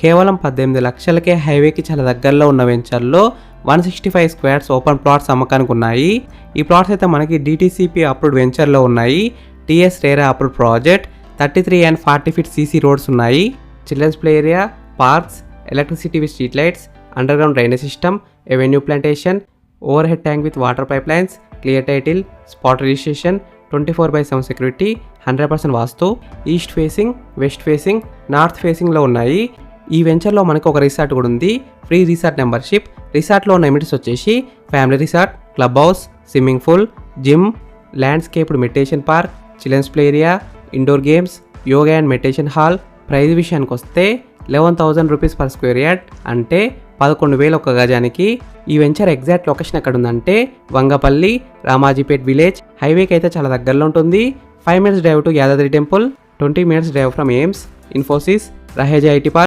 కేవలం 18 లక్షలకే హైవేకి చాలా దగ్గరలో ఉన్న వెంచర్లో 165 స్క్వేర్స్ ఓపెన్ ప్లాట్స్ అమ్మకానికి ఉన్నాయి. ఈ ప్లాట్స్ అయితే మనకి DTCP అప్రూవ్డ్ వెంచర్లో ఉన్నాయి. TS RERA approved project. 33 and 40 feet CC roads ఉన్నాయి. Children's play area, parks, electricity with street lights, underground drainage system, avenue plantation, overhead tank with water pipelines, clear title, spot registration, 24/7 security, 100% vastu, east facing, west facing, north ఫేసింగ్లో ఉన్నాయి. ఈ వెంచర్లో మనకు ఒక resort కూడా ఉంది. Free resort membership. రిసార్ట్లో ఉన్న amenities వచ్చేసి family resort, club house, swimming pool, gym, landscaped meditation park, children's play area, indoor games, yoga and meditation hall. Price విషయానికి వస్తే 11,000 రూపీస్ పర్ స్క్వేర్ యార్డ్, అంటే 11,000 ఒక గజానికి. ఈ వెంచర్ ఎగ్జాక్ట్ లొకేషన్ ఎక్కడ ఉందంటే వంగపల్లి, రామాజీపేట్ విలేజ్. హైవేకి అయితే చాలా దగ్గరలో ఉంటుంది. 5 minutes drive to Yadadri temple, 20 minutes drive from AIIMS, Infosys, Raheja IT park.